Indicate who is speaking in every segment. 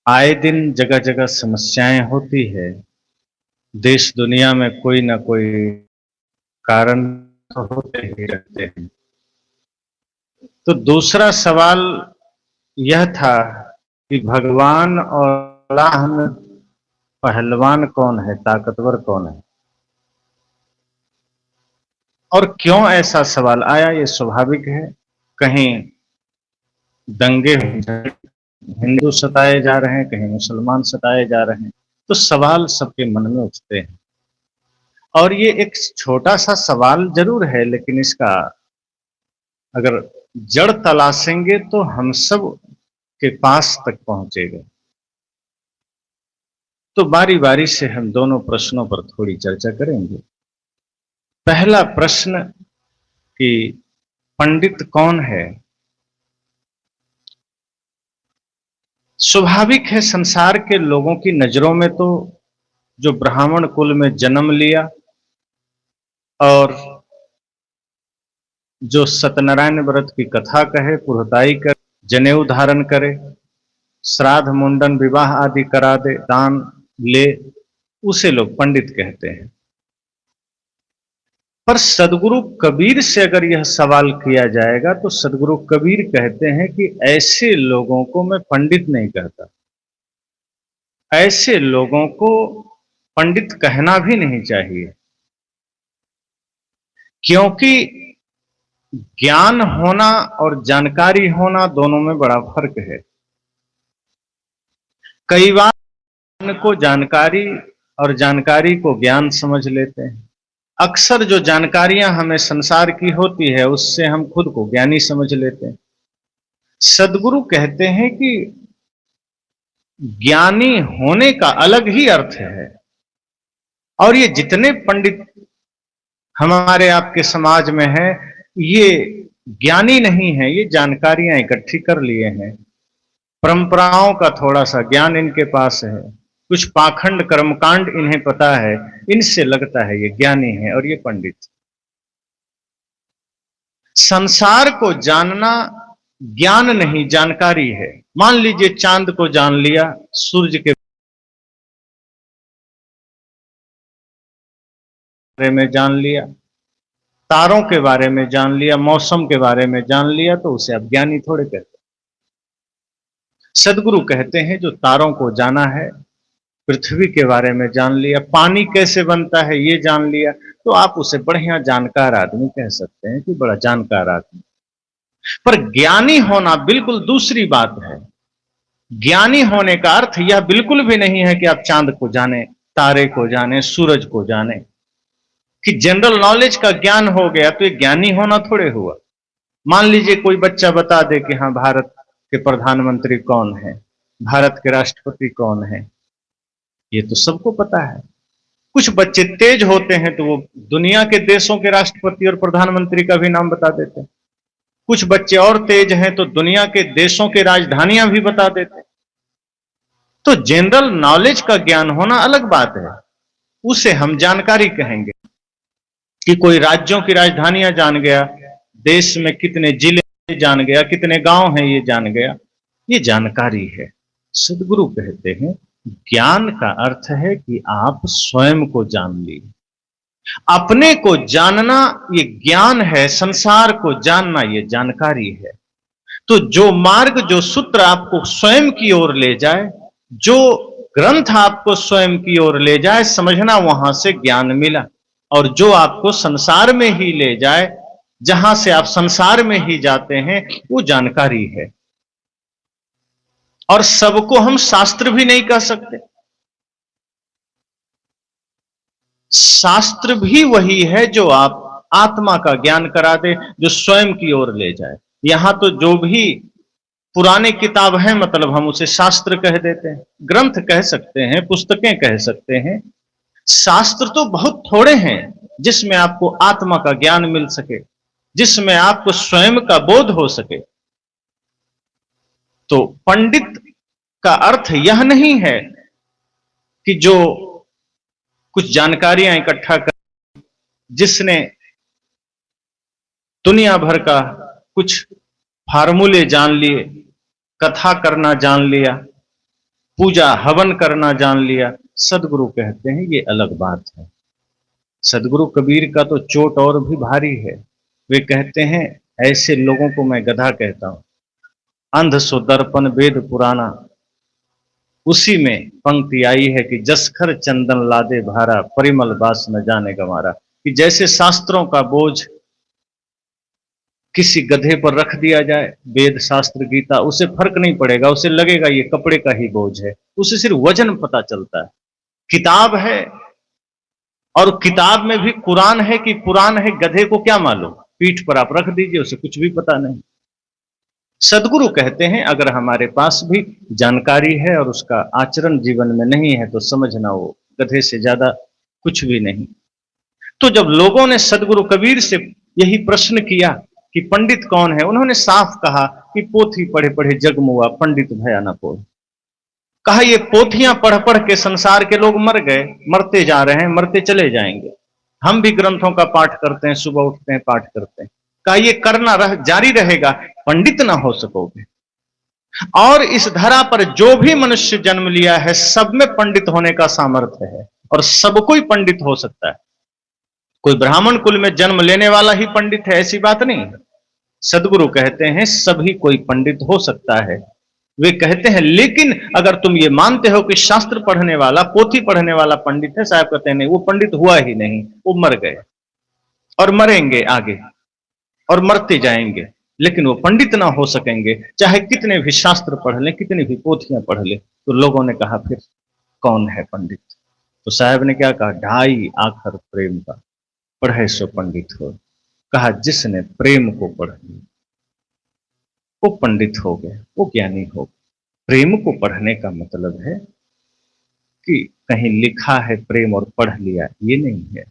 Speaker 1: आए दिन जगह जगह समस्याएं होती है। देश दुनिया में कोई ना कोई कारण तो होते ही रहते हैं। तो दूसरा सवाल यह था कि भगवान और अल्लाह में पहलवान कौन है, ताकतवर कौन है? और क्यों ऐसा सवाल आया, ये स्वाभाविक है। कहीं दंगे हिंदू सताए जा रहे हैं, कहीं मुसलमान सताए जा रहे हैं, तो सवाल सबके मन में उठते हैं। और ये एक छोटा सा सवाल जरूर है, लेकिन इसका अगर जड़ तलाशेंगे तो हम सब के पास तक पहुंचेगा। तो बारी बारी से हम दोनों प्रश्नों पर थोड़ी चर्चा करेंगे। पहला प्रश्न कि पंडित कौन है। स्वाभाविक है, संसार के लोगों की नजरों में तो जो ब्राह्मण कुल में जन्म लिया और जो सत्यनारायण व्रत की कथा कहे, पुरोहिताई करे, जनेऊ धारण करे, श्राद्ध मुंडन विवाह आदि करा दे, दान ले, उसे लोग पंडित कहते हैं। पर सदगुरु कबीर से अगर यह सवाल किया जाएगा तो सदगुरु कबीर कहते हैं कि ऐसे लोगों को मैं पंडित नहीं कहता, ऐसे लोगों को पंडित कहना भी नहीं चाहिए। क्योंकि ज्ञान होना और जानकारी होना दोनों में बड़ा फर्क है। कई बार ज्ञान को जानकारी और जानकारी को ज्ञान समझ लेते हैं। अक्सर जो जानकारियां हमें संसार की होती है उससे हम खुद को ज्ञानी समझ लेते हैं। सदगुरु कहते हैं कि ज्ञानी होने का अलग ही अर्थ है। और ये जितने पंडित हमारे आपके समाज में हैं, ये ज्ञानी नहीं है, ये जानकारियां इकट्ठी कर लिए हैं। परंपराओं का थोड़ा सा ज्ञान इनके पास है, कुछ पाखंड कर्मकांड इन्हें पता है, इनसे लगता है ये ज्ञानी है और ये पंडित। संसार को जानना ज्ञान नहीं, जानकारी है। मान लीजिए चांद को जान लिया, सूर्य के बारे में जान लिया, तारों के बारे में जान लिया, मौसम के बारे में जान लिया, तो उसे अब ज्ञानी थोड़े कहते। सदगुरु कहते हैं जो तारों को जाना है, पृथ्वी के बारे में जान लिया, पानी कैसे बनता है ये जान लिया, तो आप उसे बढ़िया जानकार आदमी कह सकते हैं कि बड़ा जानकार आदमी। पर ज्ञानी होना बिल्कुल दूसरी बात है। ज्ञानी होने का अर्थ यह बिल्कुल भी नहीं है कि आप चांद को जाने, तारे को जाने, सूरज को जाने। कि जनरल नॉलेज का ज्ञान हो गया तो ये ज्ञानी होना थोड़े हुआ। मान लीजिए कोई बच्चा बता दे कि हाँ, भारत के प्रधानमंत्री कौन है, भारत के राष्ट्रपति कौन है, ये तो सबको पता है। कुछ बच्चे तेज होते हैं तो वो दुनिया के देशों के राष्ट्रपति और प्रधानमंत्री का भी नाम बता देते हैं। कुछ बच्चे और तेज हैं तो दुनिया के देशों के राजधानियां भी बता देते हैं। तो जनरल नॉलेज का ज्ञान होना अलग बात है, उसे हम जानकारी कहेंगे। कि कोई राज्यों की राजधानियां जान गया, देश में कितने जिले जान गया, कितने गांव हैं ये जान गया, ये जानकारी है। सदगुरु कहते हैं ज्ञान का अर्थ है कि आप स्वयं को जान लीजिए। अपने को जानना ये ज्ञान है, संसार को जानना ये जानकारी है। तो जो मार्ग, जो सूत्र आपको स्वयं की ओर ले जाए, जो ग्रंथ आपको स्वयं की ओर ले जाए, समझना वहां से ज्ञान मिला। और जो आपको संसार में ही ले जाए, जहां से आप संसार में ही जाते हैं, वो जानकारी है। और सबको हम शास्त्र भी नहीं कह सकते। शास्त्र भी वही है जो आप आत्मा का ज्ञान करा दे, जो स्वयं की ओर ले जाए। यहां तो जो भी पुराने किताब है, मतलब हम उसे शास्त्र कह देते हैं, ग्रंथ कह सकते हैं, पुस्तकें कह सकते हैं। शास्त्र तो बहुत थोड़े हैं जिसमें आपको आत्मा का ज्ञान मिल सके, जिसमें आपको स्वयं का बोध हो सके। तो पंडित का अर्थ यह नहीं है कि जो कुछ जानकारियां इकट्ठा कर, जिसने दुनिया भर का कुछ फार्मूले जान लिए, कथा करना जान लिया, पूजा हवन करना जान लिया, सदगुरु कहते हैं ये अलग बात है। सदगुरु कबीर का तो चोट और भी भारी है। वे कहते हैं ऐसे लोगों को मैं गधा कहता हूं। अंध सो दर्पण वेद पुराना, उसी में पंक्ति आई है कि जसखर चंदन लादे भारा, परिमल बास न जाने गंवारा। कि जैसे शास्त्रों का बोझ किसी गधे पर रख दिया जाए, वेद शास्त्र गीता, उसे फर्क नहीं पड़ेगा, उसे लगेगा ये कपड़े का ही बोझ है, उसे सिर्फ वजन पता चलता है। किताब है और किताब में भी कुरान है कि पुराण है, गधे को क्या मालूम, पीठ पर आप रख दीजिए उसे कुछ भी पता नहीं। सदगुरु कहते हैं अगर हमारे पास भी जानकारी है और उसका आचरण जीवन में नहीं है तो समझना वो गधे से ज्यादा कुछ भी नहीं। तो जब लोगों ने सदगुरु कबीर से यही प्रश्न किया कि पंडित कौन है, उन्होंने साफ कहा कि पोथी पढ़े पढ़े जग मुआ, पंडित भया न कोई। कहा ये पोथियां पढ़ पढ़ के संसार के लोग मर गए, मरते जा रहे हैं, मरते चले जाएंगे। हम भी ग्रंथों का पाठ करते हैं, सुबह उठते हैं पाठ करते हैं। कहा ये करना जारी रहेगा, पंडित ना हो सकोगे। और इस धरा पर जो भी मनुष्य जन्म लिया है सब में पंडित होने का सामर्थ्य है और सब कोई पंडित हो सकता है। कोई ब्राह्मण कुल में जन्म लेने वाला ही पंडित है ऐसी बात नहीं। सदगुरु कहते हैं सभी कोई पंडित हो सकता है। वे कहते हैं लेकिन अगर तुम ये मानते हो कि शास्त्र पढ़ने वाला, पोथी पढ़ने वाला पंडित है, साहब कहते हैं नहीं, वो पंडित हुआ ही नहीं, वो मर गए और मरेंगे आगे और मरते जाएंगे, लेकिन वो पंडित ना हो सकेंगे चाहे कितने भी शास्त्र पढ़ लें, कितनी भी पोथियां पढ़ लें। तो लोगों ने कहा फिर कौन है पंडित? तो साहब ने क्या कहा, ढाई आखर प्रेम का पढ़े सो पंडित हो। कहा जिसने प्रेम को पढ़ लिया वो पंडित हो गया, वो ज्ञानी हो गया। प्रेम को पढ़ने का मतलब है कि कहीं लिखा है प्रेम और पढ़ लिया, ये नहीं है।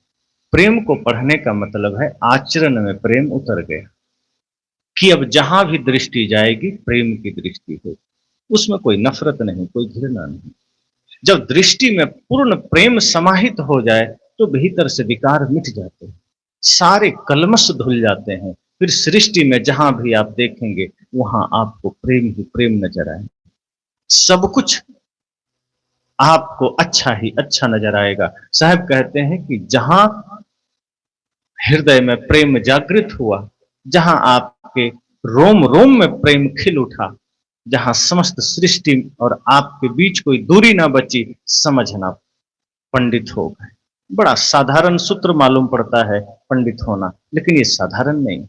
Speaker 1: प्रेम को पढ़ने का मतलब है आचरण में प्रेम उतर गया कि अब जहां भी दृष्टि जाएगी प्रेम की दृष्टि हो, उसमें कोई नफरत नहीं, कोई घृणा नहीं। जब दृष्टि में पूर्ण प्रेम समाहित हो जाए तो भीतर से विकार मिट जाते हैं, सारे कलमश धुल जाते हैं। फिर सृष्टि में जहां भी आप देखेंगे वहां आपको प्रेम ही प्रेम नजर आए, सब कुछ आपको अच्छा ही अच्छा नजर आएगा। साहब कहते हैं कि जहां हृदय में प्रेम जागृत हुआ, जहां आपके रोम रोम में प्रेम खिल उठा, जहां समस्त सृष्टि और आपके बीच कोई दूरी ना बची, समझना पंडित हो गए। बड़ा साधारण सूत्र मालूम पड़ता है पंडित होना, लेकिन ये साधारण नहीं।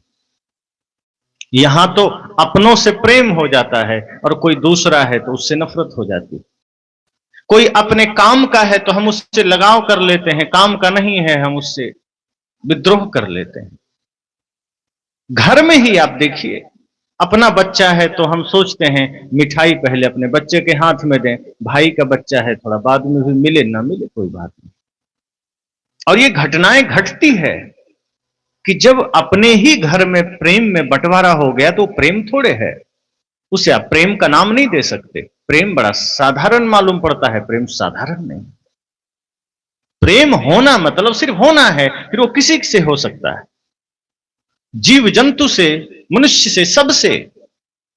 Speaker 1: यहां तो अपनों से प्रेम हो जाता है और कोई दूसरा है तो उससे नफरत हो जाती है। कोई अपने काम का है तो हम उससे लगाव कर लेते हैं, काम का नहीं है हम उससे विद्रोह कर लेते हैं। घर में ही आप देखिए, अपना बच्चा है तो हम सोचते हैं मिठाई पहले अपने बच्चे के हाथ में दें, भाई का बच्चा है थोड़ा बाद में भी मिले ना मिले कोई बात नहीं। और ये घटनाएं घटती है कि जब अपने ही घर में प्रेम में बंटवारा हो गया तो प्रेम थोड़े है, उसे आप प्रेम का नाम नहीं दे सकते। प्रेम बड़ा साधारण मालूम पड़ता है, प्रेम साधारण नहीं। प्रेम होना मतलब सिर्फ होना है, फिर वो किसी से हो सकता है, जीव जंतु से, मनुष्य से, सबसे।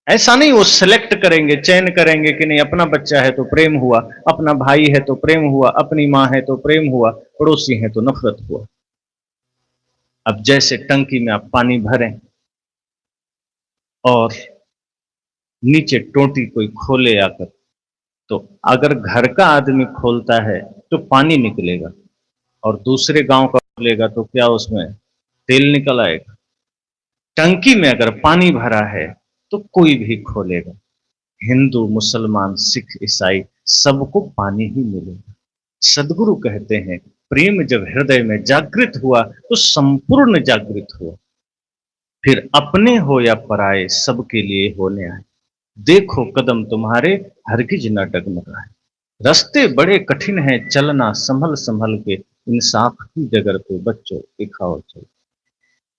Speaker 1: ऐसा नहीं वो सिलेक्ट करेंगे, चयन करेंगे कि नहीं अपना बच्चा है तो प्रेम हुआ, अपना भाई है तो प्रेम हुआ, अपनी मां है तो प्रेम हुआ, पड़ोसी है तो नफरत हुआ। अब जैसे टंकी में आप पानी भरें और नीचे टोटी कोई खोले आकर, तो अगर घर का आदमी खोलता है तो पानी निकलेगा और दूसरे गांव का खोलेगा तो क्या उसमें तेल निकल आएगा। टंकी में अगर पानी भरा है तो कोई भी खोलेगा, हिंदू मुसलमान सिख ईसाई सबको पानी ही मिलेगा। सदगुरु कहते हैं प्रेम जब हृदय में जागृत हुआ तो संपूर्ण जागृत हुआ, फिर अपने हो या पराए सबके लिए होने आए। देखो कदम तुम्हारे हरगिज न डगमगाए, रास्ते बड़े कठिन हैं चलना संभल संभल के, इंसाफ की जगह पे बच्चों दिखाओ चल।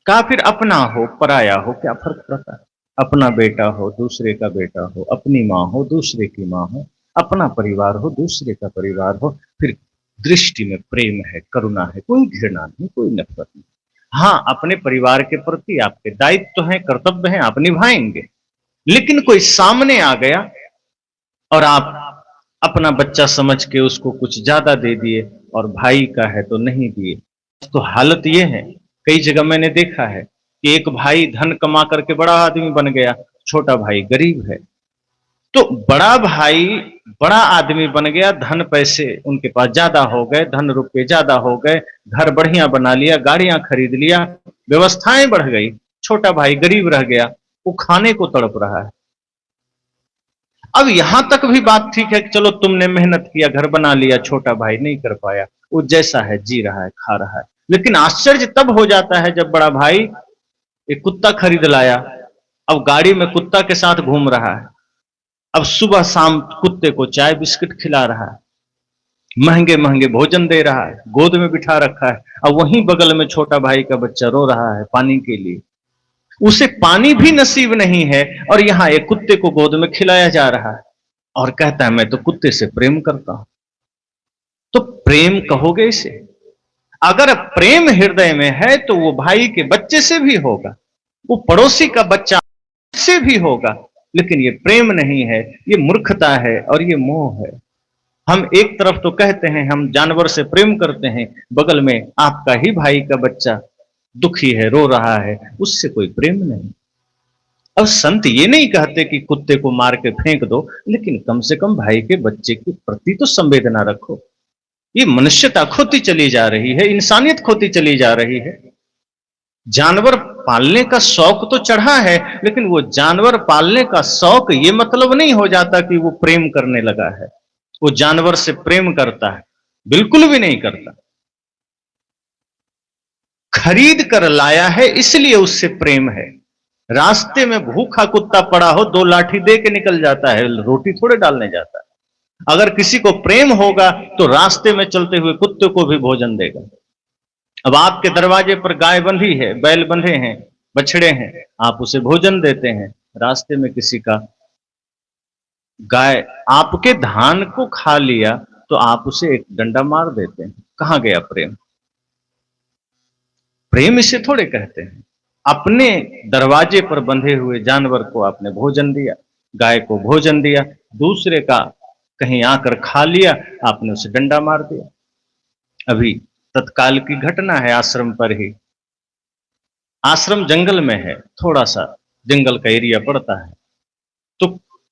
Speaker 1: का फिर अपना हो पराया हो क्या फर्क पड़ता है? अपना बेटा हो दूसरे का बेटा हो, अपनी माँ हो दूसरे की माँ हो, अपना परिवार हो दूसरे का परिवार हो, फिर दृष्टि में प्रेम है, करुणा है, कोई घृणा नहीं, कोई नफरत नहीं। हाँ, अपने परिवार के प्रति आपके दायित्व हैं, कर्तव्य हैं, आप निभाएंगे। लेकिन कोई सामने आ गया और आप अपना बच्चा समझ के उसको कुछ ज्यादा दे दिए और भाई का है तो नहीं दिए। तो हालत ये है, कई जगह मैंने देखा है कि एक भाई धन कमा करके बड़ा आदमी बन गया, छोटा भाई गरीब है। तो बड़ा भाई बड़ा आदमी बन गया, धन पैसे उनके पास ज्यादा हो गए, धन रुपए ज्यादा हो गए, घर बढ़िया बना लिया, गाड़ियां खरीद लिया, व्यवस्थाएं बढ़ गई। छोटा भाई गरीब रह गया, वो खाने को तड़प रहा है। अब यहां तक भी बात ठीक है कि चलो तुमने मेहनत किया, घर बना लिया, छोटा भाई नहीं कर पाया, वो जैसा है जी रहा है, खा रहा है। लेकिन आश्चर्य तब हो जाता है जब बड़ा भाई एक कुत्ता खरीद लाया, अब गाड़ी में कुत्ता के साथ घूम रहा है, अब सुबह शाम कुत्ते को चाय बिस्किट खिला रहा है, महंगे महंगे भोजन दे रहा है, गोद में बिठा रखा है। अब वहीं बगल में छोटा भाई का बच्चा रो रहा है पानी के लिए, उसे पानी भी नसीब नहीं है, और यहां एक कुत्ते को गोद में खिलाया जा रहा है और कहता है मैं तो कुत्ते से प्रेम करता हूं। तो प्रेम कहोगे इसे? अगर प्रेम हृदय में है तो वो भाई के बच्चे से भी होगा, वो पड़ोसी का बच्चा से भी होगा। लेकिन ये प्रेम नहीं है, ये मूर्खता है और ये मोह है। हम एक तरफ तो कहते हैं हम जानवर से प्रेम करते हैं, बगल में आपका ही भाई का बच्चा दुखी है, रो रहा है, उससे कोई प्रेम नहीं। अब संत ये नहीं कहते कि कुत्ते को मार के फेंक दो, लेकिन कम से कम भाई के बच्चे के प्रति तो संवेदना रखो। ये मनुष्यता खोती चली जा रही है, इंसानियत खोती चली जा रही है। जानवर पालने का शौक तो चढ़ा है, लेकिन वो जानवर पालने का शौक ये मतलब नहीं हो जाता कि वो प्रेम करने लगा है, वो जानवर से प्रेम करता है, बिल्कुल भी नहीं करता। खरीद कर लाया है इसलिए उससे प्रेम है। रास्ते में भूखा कुत्ता पड़ा हो, दो लाठी दे के निकल जाता है, रोटी थोड़े डालने जाता है। अगर किसी को प्रेम होगा तो रास्ते में चलते हुए कुत्ते को भी भोजन देगा। अब आपके दरवाजे पर गाय बंधी है, बैल बंधे हैं, बछड़े हैं, आप उसे भोजन देते हैं। रास्ते में किसी का गाय आपके धान को खा लिया तो आप उसे एक डंडा मार देते हैं। कहां गया प्रेम? प्रेम इसे थोड़े कहते हैं। अपने दरवाजे पर बंधे हुए जानवर को आपने भोजन दिया, गाय को भोजन दिया, दूसरे का कहीं आकर खा लिया, आपने उसे डंडा मार दिया। अभी तत्काल की घटना है, आश्रम पर ही। आश्रम जंगल में है, थोड़ा सा जंगल का एरिया पड़ता है, तो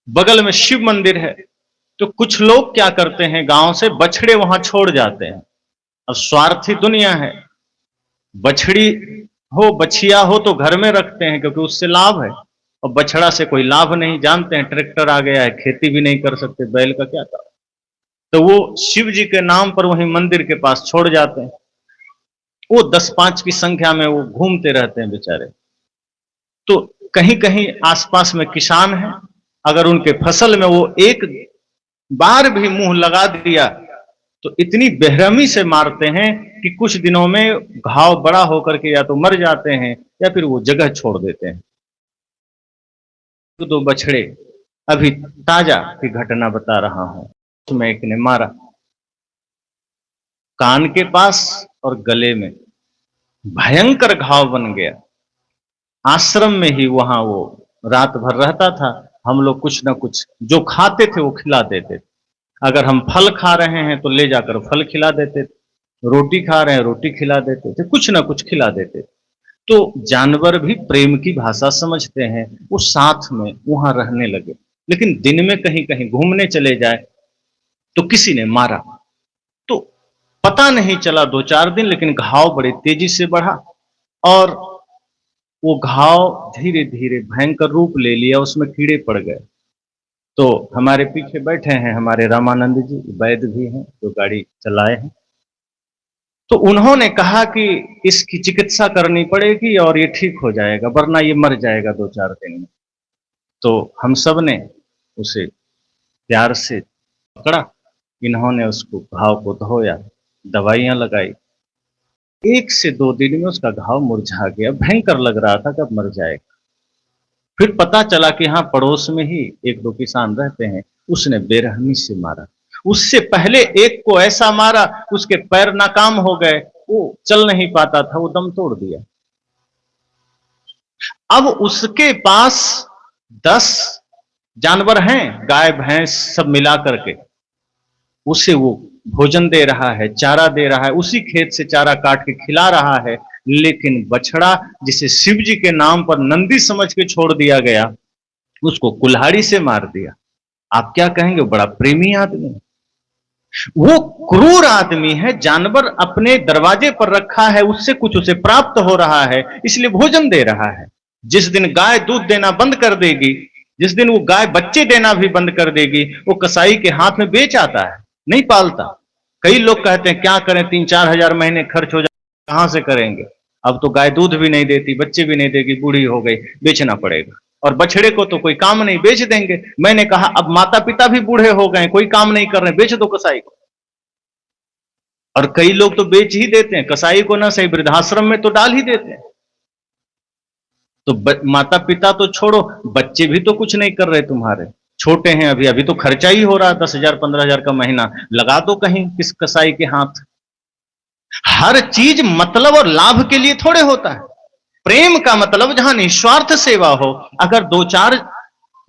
Speaker 1: बगल में शिव मंदिर है। तो कुछ लोग क्या करते हैं, गांव से बछड़े वहां छोड़ जाते हैं। अब स्वार्थी दुनिया है, बछड़ी हो बछिया हो तो घर में रखते हैं क्योंकि उससे लाभ है, और बछड़ा से कोई लाभ नहीं। जानते हैं ट्रैक्टर आ गया है, खेती भी नहीं कर सकते, बैल का क्या काम। तो वो शिव जी के नाम पर वहीं मंदिर के पास छोड़ जाते हैं। वो 10-5 की संख्या में वो घूमते रहते हैं बेचारे। तो कहीं कहीं आसपास में किसान हैं, अगर उनके फसल में वो एक बार भी मुंह लगा दिया तो इतनी बेरहमी से मारते हैं कि कुछ दिनों में घाव बड़ा होकर के या तो मर जाते हैं या फिर वो जगह छोड़ देते हैं। दो बछड़े, अभी ताजा की घटना बता रहा हूं, उसमें एक ने मारा, कान के पास और गले में भयंकर घाव बन गया। आश्रम में ही वहां वो रात भर रहता था। हम लोग कुछ ना कुछ जो खाते थे वो खिला देते थे। अगर हम फल खा रहे हैं तो ले जाकर फल खिला देते थे, रोटी खा रहे हैं रोटी खिला देते थे, कुछ ना कुछ खिला देते थे। तो जानवर भी प्रेम की भाषा समझते हैं, वो साथ में वहां रहने लगे। लेकिन दिन में कहीं कहीं घूमने चले जाए तो किसी ने मारा, तो पता नहीं चला 2-4 दिन, लेकिन घाव बड़े तेजी से बढ़ा और वो घाव धीरे धीरे भयंकर रूप ले लिया, उसमें कीड़े पड़ गए। तो हमारे पीछे बैठे हैं हमारे रामानंद जी, वैद्य भी हैं जो गाड़ी चलाए हैं। तो उन्होंने कहा कि इसकी चिकित्सा करनी पड़ेगी और ये ठीक हो जाएगा, वरना ये मर जाएगा 2-4 दिन में। तो हम सब ने उसे प्यार से पकड़ा, इन्होंने उसको घाव को धोया, दवाइयां लगाई। 1 से 2 दिन में उसका घाव मुरझा गया, भयंकर लग रहा था कि अब मर जाएगा। फिर पता चला कि हाँ पड़ोस में ही 1-2 किसान रहते हैं, उसने बेरहमी से मारा। उससे पहले एक को ऐसा मारा उसके पैर नाकाम हो गए, वो चल नहीं पाता था, वो दम तोड़ दिया। अब उसके पास 10 जानवर हैं, गाय भैंस सब मिला करके। उसे वो भोजन दे रहा है, चारा दे रहा है, उसी खेत से चारा काट के खिला रहा है। लेकिन बछड़ा जिसे शिव जी के नाम पर नंदी समझ के छोड़ दिया गया, उसको कुल्हाड़ी से मार दिया। आप क्या कहेंगे? बड़ा प्रेमी आदमी, वो क्रूर आदमी है। जानवर अपने दरवाजे पर रखा है, उससे कुछ उसे प्राप्त हो रहा है, इसलिए भोजन दे रहा है। जिस दिन गाय दूध देना बंद कर देगी, जिस दिन वो गाय बच्चे देना भी बंद कर देगी, वो कसाई के हाथ में बेच आता है, नहीं पालता। कई लोग कहते हैं क्या करें, 3-4 हजार महीने खर्च हो जाए, कहां से करेंगे? अब तो गाय दूध भी नहीं देती, बच्चे भी नहीं देगी, बूढ़ी हो गई, बेचना पड़ेगा। और बछड़े को तो कोई काम नहीं, बेच देंगे। मैंने कहा अब माता पिता भी बूढ़े हो गए, कोई काम नहीं कर रहे, बेच दो कसाई को। और कई लोग तो बेच ही देते हैं, कसाई को ना सही वृद्धाश्रम में तो डाल ही देते हैं। तो माता पिता तो छोड़ो, बच्चे भी तो कुछ नहीं कर रहे तुम्हारे, छोटे हैं अभी, अभी तो खर्चा ही हो रहा है 10,000 15,000 का महीना, लगा दो कहीं किस कसाई के हाथ। हर चीज मतलब और लाभ के लिए थोड़े होता है। प्रेम का मतलब जहां निस्वार्थ सेवा हो। अगर 2-4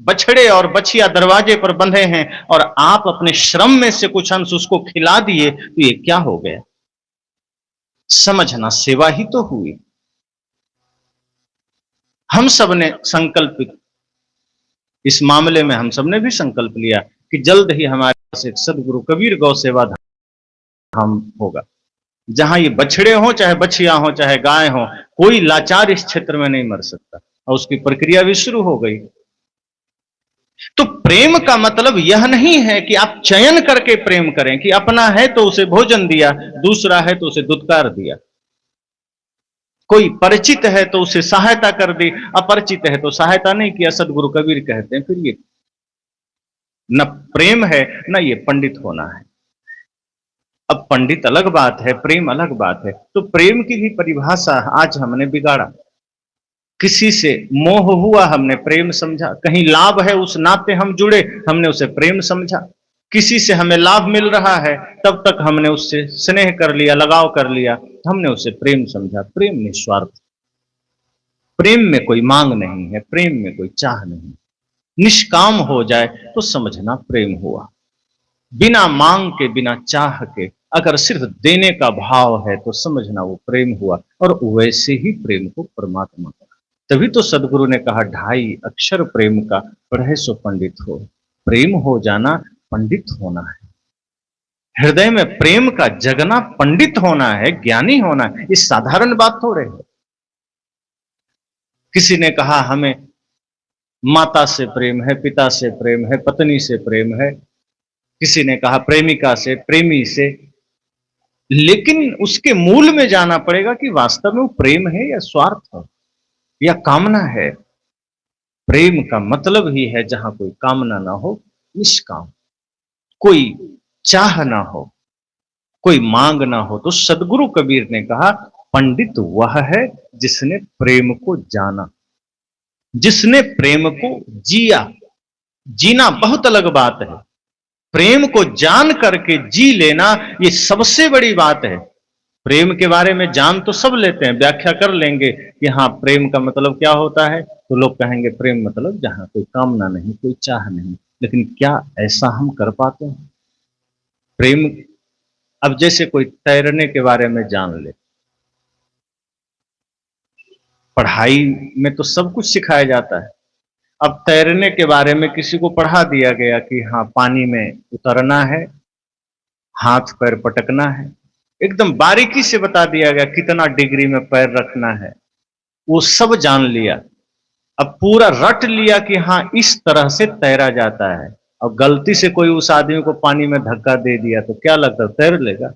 Speaker 1: बछड़े और बछिया दरवाजे पर बंधे हैं और आप अपने श्रम में से कुछ अंश उसको खिला दिए, तो ये क्या हो गया? समझना, सेवा ही तो हुई। हम सब ने संकल्पित, इस मामले में हम सब ने भी संकल्प लिया कि जल्द ही हमारे पास एक सदगुरु कबीर गौ सेवा धाम होगा, जहां ये बछड़े हों चाहे बछिया हो चाहे गाय हो, कोई लाचार इस क्षेत्र में नहीं मर सकता। और उसकी प्रक्रिया भी शुरू हो गई। तो प्रेम का मतलब यह नहीं है कि आप चयन करके प्रेम करें कि अपना है तो उसे भोजन दिया, दूसरा है तो उसे दुत्कार दिया, कोई परिचित है तो उसे सहायता कर दी, अपरिचित है तो सहायता नहीं किया। सदगुरु कबीर कहते हैं फिर ये न प्रेम है न ये पंडित होना है। अब पंडित अलग बात है, प्रेम अलग बात है। तो प्रेम की भी परिभाषा आज हमने बिगाड़ा। किसी से मोह हुआ, हमने प्रेम समझा। कहीं लाभ है उस नाते हम जुड़े, हमने उसे प्रेम समझा। किसी से हमें लाभ मिल रहा है, तब तक हमने उससे स्नेह कर लिया, लगाव कर लिया, हमने उसे प्रेम समझा। प्रेम निस्वार्थ, प्रेम में कोई मांग नहीं है, प्रेम में कोई चाह नहीं। निष्काम हो जाए तो समझना प्रेम हुआ। बिना मांग के, बिना चाह के, अगर सिर्फ देने का भाव है तो समझना वो प्रेम हुआ। और वैसे ही प्रेम को परमात्मा का। तभी तो सदगुरु ने कहा 2.5 अक्षर प्रेम का, पढ़े सो पंडित हो। प्रेम हो जाना पंडित होना है। हृदय में प्रेम का जगना पंडित होना है, ज्ञानी होना है। ये साधारण बात थोड़े है। किसी ने कहा हमें माता से प्रेम है, पिता से प्रेम है, पत्नी से प्रेम है, किसी ने कहा प्रेमिका से, प्रेमी से। लेकिन उसके मूल में जाना पड़ेगा कि वास्तव में वो प्रेम है या स्वार्थ है या कामना है। प्रेम का मतलब ही है जहां कोई कामना ना हो, निष्काम, कोई चाह ना हो, कोई मांग ना हो। तो सदगुरु कबीर ने कहा पंडित वह है जिसने प्रेम को जाना, जिसने प्रेम को जिया। जीना बहुत अलग बात है, प्रेम को जान करके जी लेना ये सबसे बड़ी बात है। प्रेम के बारे में जान तो सब लेते हैं, व्याख्या कर लेंगे कि हाँ प्रेम का मतलब क्या होता है, तो लोग कहेंगे प्रेम मतलब जहां कोई कामना नहीं, कोई चाह नहीं। लेकिन क्या ऐसा हम कर पाते हैं? प्रेम, अब जैसे कोई तैरने के बारे में जान ले, पढ़ाई में तो सब कुछ सिखाया जाता है। अब तैरने के बारे में किसी को पढ़ा दिया गया कि हाँ पानी में उतरना है, हाथ पैर पटकना है, एकदम बारीकी से बता दिया गया कितना डिग्री में पैर रखना है, वो सब जान लिया। अब पूरा रट लिया कि हाँ इस तरह से तैरा जाता है। अब गलती से कोई उस आदमी को पानी में धक्का दे दिया तो क्या लगता, तैर लेगा?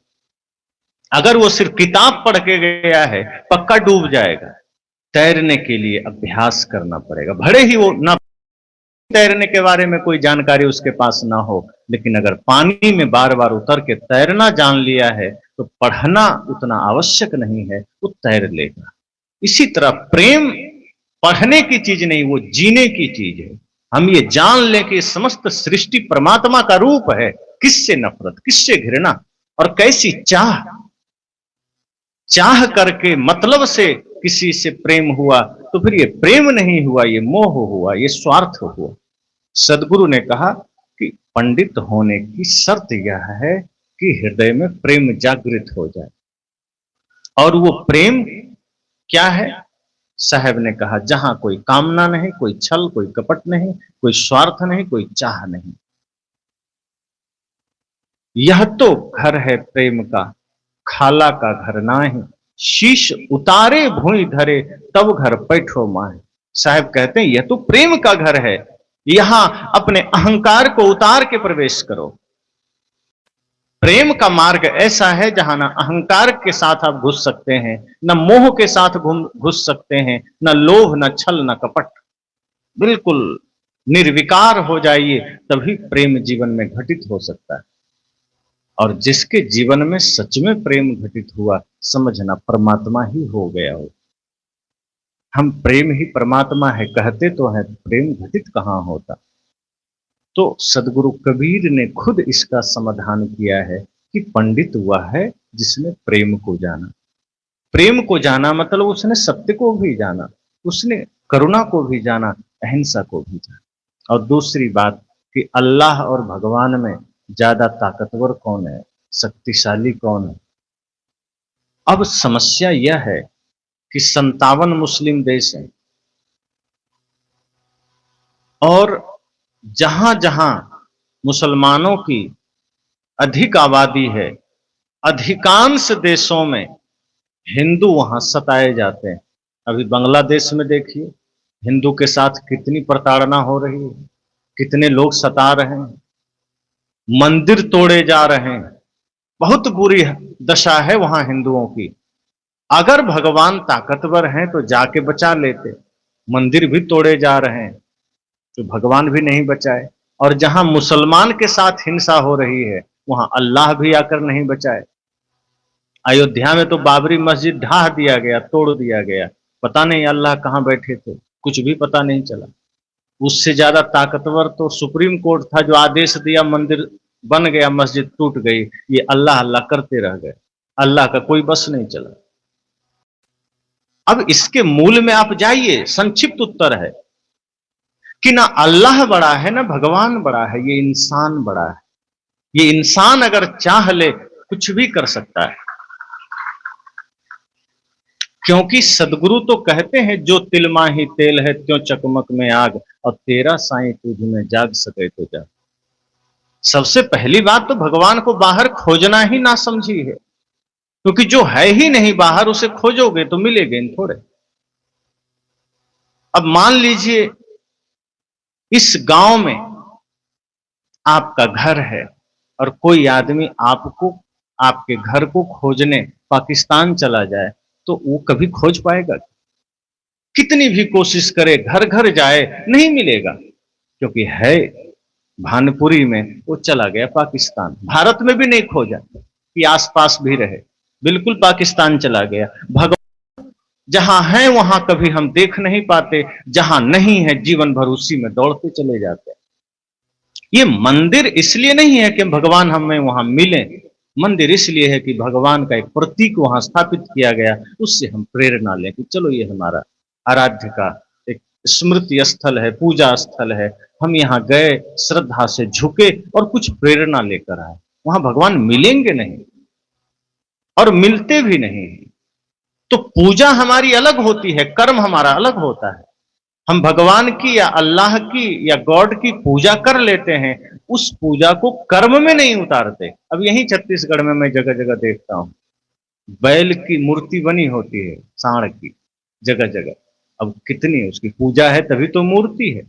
Speaker 1: अगर वो सिर्फ किताब पढ़ के गया है पक्का डूब जाएगा। तैरने के लिए अभ्यास करना पड़ेगा, भले ही वो ना तैरने के बारे में कोई जानकारी उसके पास ना हो, लेकिन अगर पानी में बार बार उतर के तैरना जान लिया है तो पढ़ना उतना आवश्यक नहीं है, वो तैर लेगा। इसी तरह प्रेम पढ़ने की चीज नहीं, वो जीने की चीज है। हम ये जान लें कि समस्त सृष्टि परमात्मा का रूप है। किससे नफरत, किससे घृणा और कैसी चाह, चाह करके मतलब से किसी से प्रेम हुआ तो फिर ये प्रेम नहीं हुआ, ये मोह हुआ, ये स्वार्थ हुआ। सदगुरु ने कहा कि पंडित होने की शर्त यह है कि हृदय में प्रेम जागृत हो जाए। और वो प्रेम क्या है? साहब ने कहा, जहां कोई कामना नहीं, कोई छल, कोई कपट नहीं, कोई स्वार्थ नहीं, कोई चाह नहीं, यह तो घर है प्रेम का, खाला का घर नाहीं, शीश उतारे भूमि धरे, तब घर पैठो माहे। साहब कहते हैं यह तो प्रेम का घर है, यहां अपने अहंकार को उतार के प्रवेश करो। प्रेम का मार्ग ऐसा है जहां ना अहंकार के साथ आप घुस सकते हैं, न मोह के साथ घुस सकते हैं, न लोभ, न छल, न कपट। बिल्कुल निर्विकार हो जाइए, तभी प्रेम जीवन में घटित हो सकता है। और जिसके जीवन में सच में प्रेम घटित हुआ, समझना परमात्मा ही हो गया हो। हम प्रेम ही परमात्मा है कहते तो हैं, प्रेम घटित कहां होता। तो सदगुरु कबीर ने खुद इसका समाधान किया है कि पंडित वह है जिसने प्रेम को जाना। प्रेम को जाना मतलब उसने सत्य को भी जाना, उसने करुणा को भी जाना, अहिंसा को भी जाना। और दूसरी बात कि अल्लाह और भगवान में ज्यादा ताकतवर कौन है, शक्तिशाली कौन है। अब समस्या यह है कि 57 मुस्लिम देश हैं और जहां जहां मुसलमानों की अधिक आबादी है, अधिकांश देशों में हिंदू वहां सताए जाते हैं। अभी बांग्लादेश में देखिए हिंदू के साथ कितनी प्रताड़ना हो रही है, कितने लोग सता रहे हैं, मंदिर तोड़े जा रहे हैं, बहुत बुरी दशा है वहां हिंदुओं की। अगर भगवान ताकतवर हैं तो जाके बचा लेते, मंदिर भी तोड़े जा रहे हैं तो भगवान भी नहीं बचाए। और जहां मुसलमान के साथ हिंसा हो रही है वहां अल्लाह भी आकर नहीं बचाए। अयोध्या में तो बाबरी मस्जिद ढा दिया गया, तोड़ दिया गया, पता नहीं अल्लाह कहां बैठे थे, कुछ भी पता नहीं चला। उससे ज्यादा ताकतवर तो सुप्रीम कोर्ट था जो आदेश दिया, मंदिर बन गया, मस्जिद टूट गई, ये अल्लाह अल्लाह करते रह गए, अल्लाह का कोई बस नहीं चला। अब इसके मूल में आप जाइए, संक्षिप्त उत्तर है कि ना अल्लाह बड़ा है ना भगवान बड़ा है, ये इंसान बड़ा है। ये इंसान अगर चाह ले कुछ भी कर सकता है, क्योंकि सदगुरु तो कहते हैं जो तिल माही तेल है त्यों चकमक में आग, और तेरा साईं तुझ में जाग सके तो जाग। सबसे पहली बात तो भगवान को बाहर खोजना ही ना समझी है, क्योंकि जो है ही नहीं बाहर उसे खोजोगे तो मिलेगे थोड़े। अब मान लीजिए इस गांव में आपका घर है और कोई आदमी आपको, आपके घर को खोजने पाकिस्तान चला जाए, तो वो कभी खोज पाएगा? कितनी भी कोशिश करे, घर घर जाए, नहीं मिलेगा, क्योंकि है भानपुरी में, वो चला गया पाकिस्तान। भारत में भी नहीं खोजा कि आसपास भी रहे, बिल्कुल पाकिस्तान चला गया। भगवान जहां है वहां कभी हम देख नहीं पाते, जहां नहीं है जीवन भर उसी में दौड़ते चले जाते हैं। ये मंदिर इसलिए नहीं है कि भगवान हमें वहां मिले, मंदिर इसलिए है कि भगवान का एक प्रतीक वहां स्थापित किया गया, उससे हम प्रेरणा लें कि चलो ये हमारा आराध्य का एक स्मृति स्थल है, पूजा स्थल है, हम यहाँ गए, श्रद्धा से झुके और कुछ प्रेरणा लेकर आए। वहां भगवान मिलेंगे नहीं और मिलते भी नहीं। तो पूजा हमारी अलग होती है, कर्म हमारा अलग होता है। हम भगवान की या अल्लाह की या गॉड की पूजा कर लेते हैं, उस पूजा को कर्म में नहीं उतारते। अब यही छत्तीसगढ़ में मैं जगह जगह देखता हूं, बैल की मूर्ति बनी होती है, सांड की, जगह जगह। अब कितनी उसकी पूजा है तभी तो मूर्ति है,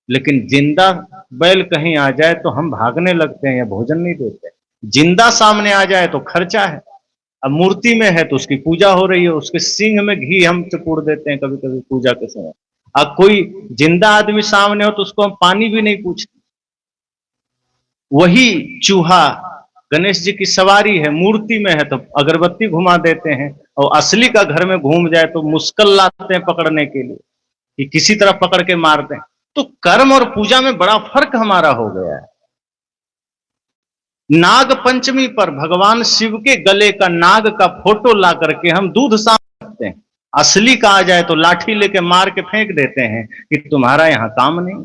Speaker 1: लेकिन जिंदा बैल कहीं आ जाए तो हम भागने लगते हैं या भोजन नहीं देते। जिंदा सामने आ जाए तो खर्चा है। अब मूर्ति में है तो उसकी पूजा हो रही है, उसके सींग में घी हम चपूड़ देते हैं कभी कभी पूजा के समय। अब कोई जिंदा आदमी सामने हो तो उसको हम पानी भी नहीं पूछते। वही चूहा गणेश जी की सवारी है, मूर्ति में है तो अगरबत्ती घुमा देते हैं, और असली का घर में घूम जाए तो मुश्किल लाते हैं पकड़ने के लिए कि किसी तरह पकड़ के मार दें। तो कर्म और पूजा में बड़ा फर्क हमारा हो गया है। नाग पंचमी पर भगवान शिव के गले का नाग का फोटो ला करके हम दूध सामने रखते हैं, असली का आ जाए तो लाठी लेके मार के फेंक देते हैं कि तुम्हारा यहां काम नहीं।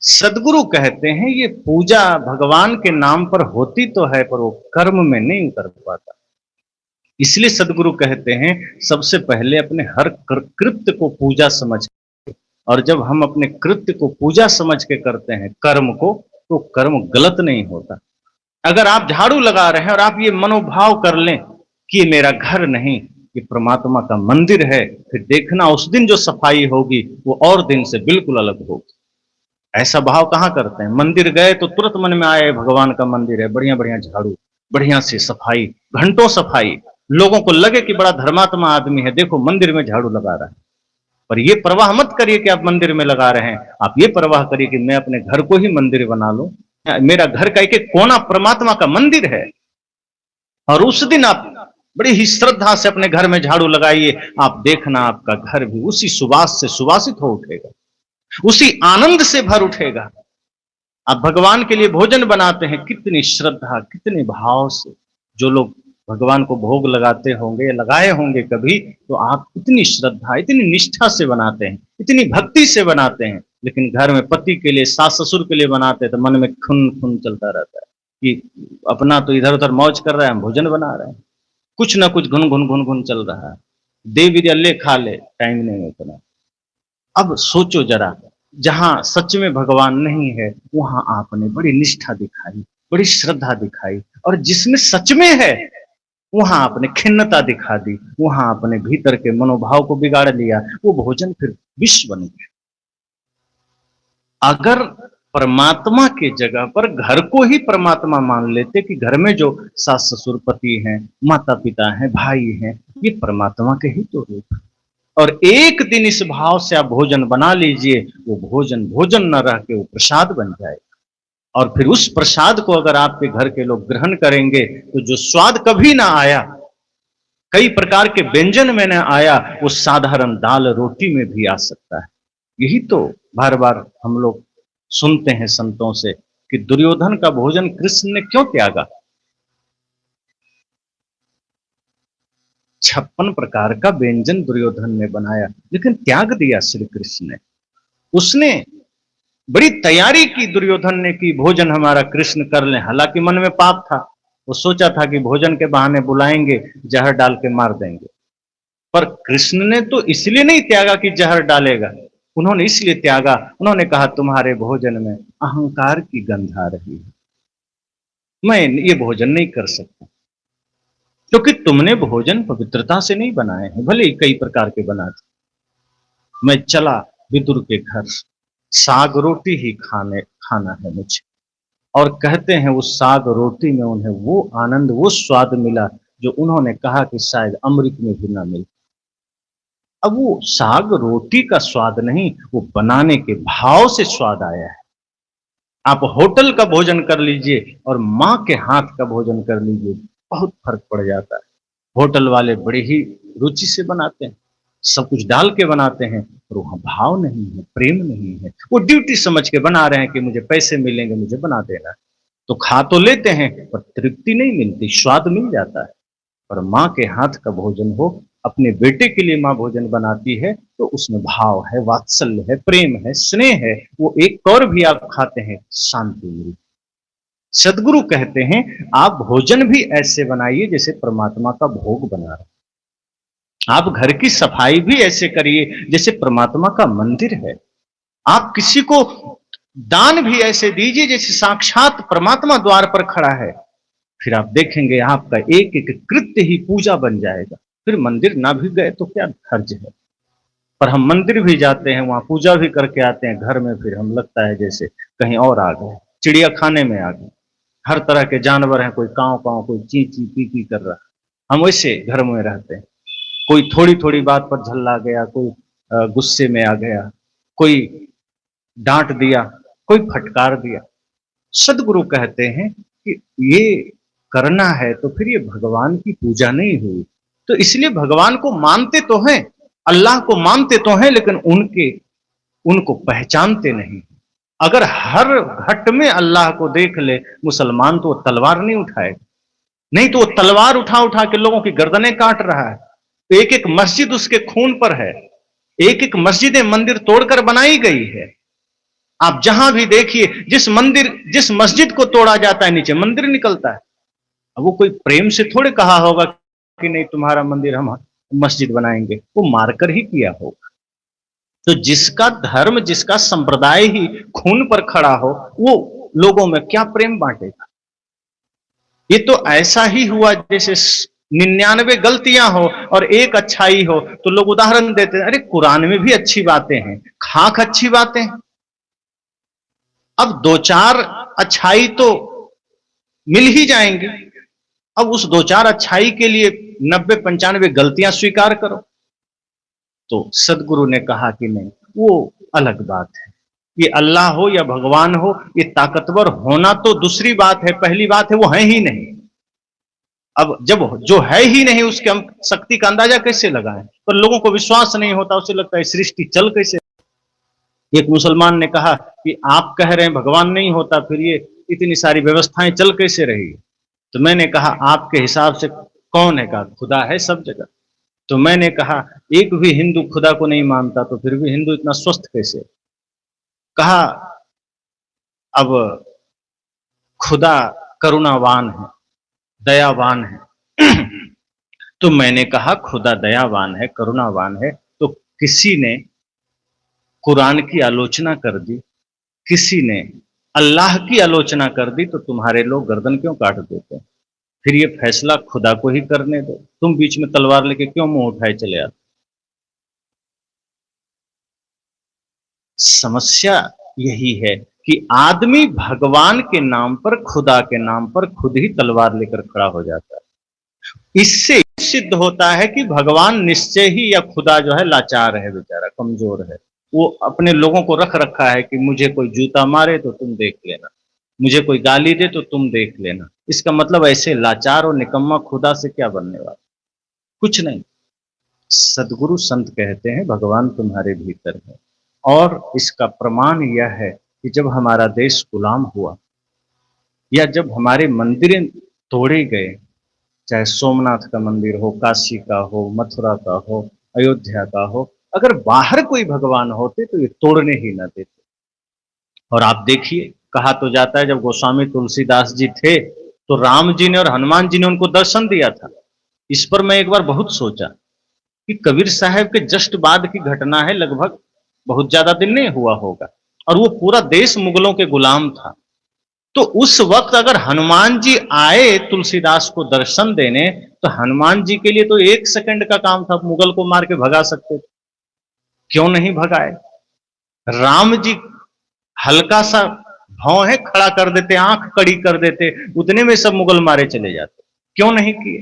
Speaker 1: सदगुरु कहते हैं ये पूजा भगवान के नाम पर होती तो है पर वो कर्म में नहीं उतर पाता। इसलिए सदगुरु कहते हैं सबसे पहले अपने हर कृत्य को पूजा समझ, और जब हम अपने कृत्य को पूजा समझ के करते हैं कर्म को, तो कर्म गलत नहीं होता। अगर आप झाड़ू लगा रहे हैं और आप ये मनोभाव कर लें कि ये मेरा घर नहीं, ये परमात्मा का मंदिर है, फिर देखना उस दिन जो सफाई होगी वो और दिन से बिल्कुल अलग होगी। ऐसा भाव कहाँ करते हैं? मंदिर गए तो तुरंत मन में आए भगवान का मंदिर है, बढ़िया बढ़िया झाड़ू, बढ़िया से सफाई, घंटों सफाई, लोगों को लगे कि बड़ा धर्मात्मा आदमी है, देखो मंदिर में झाड़ू लगा रहा है। पर ये परवाह मत करिए कि आप मंदिर में लगा रहे हैं, आप ये परवाह करिए कि मैं अपने घर को ही मंदिर बना लूं, मेरा घर का एक एक कोना परमात्मा का मंदिर है। और उस दिन आप बड़ी ही श्रद्धा से अपने घर में झाड़ू लगाइए, आप देखना आपका घर भी उसी सुवास से सुवासित हो उठेगा, उसी आनंद से भर उठेगा। आप भगवान के लिए भोजन बनाते हैं, कितनी श्रद्धा कितने भाव से। जो लोग भगवान को भोग लगाते होंगे, लगाए होंगे कभी, तो आप इतनी श्रद्धा इतनी निष्ठा से बनाते हैं, इतनी भक्ति से बनाते हैं। लेकिन घर में पति के लिए, सास ससुर के लिए बनाते हैं तो मन में खून खून चलता रहता है कि अपना तो इधर उधर मौज कर रहा है, हम भोजन बना रहे हैं, कुछ ना कुछ घुन घुन घुन घुन चल रहा है, दे भी ले खा ले, टाइम नहीं उतना। अब सोचो जरा, जहां सच में भगवान नहीं है वहां आपने बड़ी निष्ठा दिखाई, बड़ी श्रद्धा दिखाई, और जिसमें सच में है वहां आपने खिन्नता दिखा दी, वहां आपने भीतर के मनोभाव को बिगाड़ लिया, वो भोजन फिर विष बन गया। अगर परमात्मा के जगह पर घर को ही परमात्मा मान लेते कि घर में जो सास ससुर पति हैं, माता पिता हैं, भाई हैं, ये परमात्मा के ही तो रूप, और एक दिन इस भाव से आप भोजन बना लीजिए, वो भोजन भोजन न रह के वो प्रसाद बन जाएगा। और फिर उस प्रसाद को अगर आपके घर के लोग ग्रहण करेंगे तो जो स्वाद कभी ना आया, कई प्रकार के व्यंजन में न आया, वो साधारण दाल रोटी में भी आ सकता है। यही तो बार बार हम लोग सुनते हैं संतों से कि दुर्योधन का भोजन कृष्ण ने क्यों त्यागा। 56 प्रकार का व्यंजन दुर्योधन ने बनाया, लेकिन त्याग दिया श्री कृष्ण ने। उसने बड़ी तैयारी की, दुर्योधन ने, कि भोजन हमारा कृष्ण कर लें, हालांकि मन में पाप था, वो सोचा था कि भोजन के बहाने बुलाएंगे, जहर डाल के मार देंगे। पर कृष्ण ने तो इसलिए नहीं त्यागा कि जहर डालेगा, उन्होंने इसलिए त्यागा, उन्होंने कहा तुम्हारे भोजन में अहंकार की गंध आ रही है, मैं ये भोजन नहीं कर सकता, क्योंकि तुमने भोजन पवित्रता से नहीं बनाए हैं, भले ही कई प्रकार के बनाते। मैं चला विदुर के घर, साग रोटी ही खाना है मुझे, और कहते हैं उस साग रोटी में उन्हें वो आनंद, वो स्वाद मिला जो उन्होंने कहा कि शायद अमृत में भी ना मिले। अब वो साग रोटी का स्वाद नहीं, वो बनाने के भाव से स्वाद आया है। आप होटल का भोजन कर लीजिए और मां के हाथ का भोजन कर लीजिए, बहुत फर्क पड़ जाता है। होटल वाले बड़े ही रुचि से बनाते हैं, सब कुछ डाल के बनाते हैं, और वहां भाव नहीं है, प्रेम नहीं है, वो ड्यूटी समझ के बना रहे हैं कि मुझे पैसे मिलेंगे, मुझे बना देना। तो खा तो लेते हैं पर तृप्ति नहीं मिलती, स्वाद मिल जाता है। पर माँ के हाथ का भोजन हो, अपने बेटे के लिए माँ भोजन बनाती है, तो उसमें भाव है, वात्सल्य है, प्रेम है, स्नेह है, वो एक और भी आप खाते हैं, शांति मिलती। सदगुरु कहते हैं आप भोजन भी ऐसे बनाइए जैसे परमात्मा का भोग बना रहे, आप घर की सफाई भी ऐसे करिए जैसे परमात्मा का मंदिर है, आप किसी को दान भी ऐसे दीजिए जैसे साक्षात परमात्मा द्वार पर खड़ा है। फिर आप देखेंगे आपका एक एक कृत्य ही पूजा बन जाएगा। फिर मंदिर ना भी गए तो क्या हर्ज है, पर हम मंदिर भी जाते हैं, वहां पूजा भी करके आते हैं, घर में फिर हम लगता है जैसे कहीं और आ गए, चिड़िया खाने में आ गए, हर तरह के जानवर हैं, कोई कांव कांव, कोई ची ची पी पी कर रहा, हम वैसे घर में रहते हैं। कोई थोड़ी थोड़ी बात पर झल्ला गया, कोई गुस्से में आ गया, कोई डांट दिया, कोई फटकार दिया। सदगुरु कहते हैं कि ये करना है तो फिर ये भगवान की पूजा नहीं हुई। तो इसलिए भगवान को मानते तो हैं, अल्लाह को मानते तो हैं, लेकिन उनको पहचानते नहीं। अगर हर घट में अल्लाह को देख ले मुसलमान तो तलवार नहीं उठाएगा, नहीं तो वो तलवार उठा उठा के लोगों की गर्दनें काट रहा है। तो एक एक मस्जिद उसके खून पर है, एक एक मस्जिद मंदिर तोड़कर बनाई गई है। आप जहां भी देखिए, जिस मस्जिद को तोड़ा जाता है नीचे मंदिर निकलता है। अब वो कोई प्रेम से थोड़े कहा होगा कि नहीं तुम्हारा मंदिर हम मस्जिद बनाएंगे, वो मारकर ही किया होगा। तो जिसका धर्म, जिसका संप्रदाय ही खून पर खड़ा हो, वो लोगों में क्या प्रेम बांटेगा। ये तो ऐसा ही हुआ जैसे 99 गलतियां हो और एक अच्छाई हो, तो लोग उदाहरण देते हैं, अरे कुरान में भी अच्छी बातें हैं, खाक अच्छी बातें हैं। अब दो चार अच्छाई तो मिल ही जाएंगे, अब उस दो चार अच्छाई के लिए 90-95 गलतियां स्वीकार करो। तो सदगुरु ने कहा कि नहीं, वो अलग बात है। ये अल्लाह हो या भगवान हो, ये ताकतवर होना तो दूसरी बात है, पहली बात है वो है ही नहीं। अब जब जो है ही नहीं उसके हम शक्ति का अंदाजा कैसे लगाएं। पर लोगों को विश्वास नहीं होता, उसे लगता है सृष्टि चल कैसे। एक मुसलमान ने कहा कि आप कह रहे हैं भगवान नहीं होता, फिर ये इतनी सारी व्यवस्थाएं चल कैसे रही। तो मैंने कहा आपके हिसाब से कौन है? कहा खुदा है सब जगह। तो मैंने कहा एक भी हिंदू खुदा को नहीं मानता, तो फिर भी हिंदू इतना स्वस्थ कैसे? कहा अब खुदा करुणावान है, दयावान है। तो मैंने कहा खुदा दयावान है, करुणावान है, तो किसी ने कुरान की आलोचना कर दी, किसी ने अल्लाह की आलोचना कर दी, तो तुम्हारे लोग गर्दन क्यों काट देते हैं? फिर ये फैसला खुदा को ही करने दो, तुम बीच में तलवार लेके क्यों मुंह उठाए चले आते? समस्या यही है कि आदमी भगवान के नाम पर, खुदा के नाम पर खुद ही तलवार लेकर खड़ा हो जाता है। इससे सिद्ध होता है कि भगवान निश्चय ही, या खुदा जो है लाचार है, बेचारा कमजोर है। वो अपने लोगों को रख रखा है कि मुझे कोई जूता मारे तो तुम देख लेना, मुझे कोई गाली दे तो तुम देख लेना। इसका मतलब ऐसे लाचार और निकम्मा खुदा से क्या बनने वाला? कुछ नहीं। सदगुरु संत कहते हैं भगवान तुम्हारे भीतर है। और इसका प्रमाण यह है कि जब हमारा देश गुलाम हुआ, या जब हमारे मंदिरें तोड़े गए, चाहे सोमनाथ का मंदिर हो, काशी का हो, मथुरा का हो, अयोध्या का हो, अगर बाहर कोई भगवान होते तो ये तोड़ने ही न देते। और आप देखिए, कहा तो जाता है जब गोस्वामी तुलसीदास जी थे तो राम जी ने और हनुमान जी ने उनको दर्शन दिया था। इस पर मैं एक बार बहुत सोचा कि कबीर साहब के जस्ट बाद की घटना है, लगभग बहुत ज्यादा दिन नहीं हुआ होगा, और वो पूरा देश मुगलों के गुलाम था। तो उस वक्त अगर हनुमान जी आए तुलसीदास को दर्शन देने, तो हनुमान जी के लिए तो 1 सेकंड का काम था, मुगल को मार के भगा सकते थे, क्यों नहीं भगाए? राम जी हल्का सा भौं है खड़ा कर देते, आंख कड़ी कर देते, उतने में सब मुगल मारे चले जाते, क्यों नहीं किए?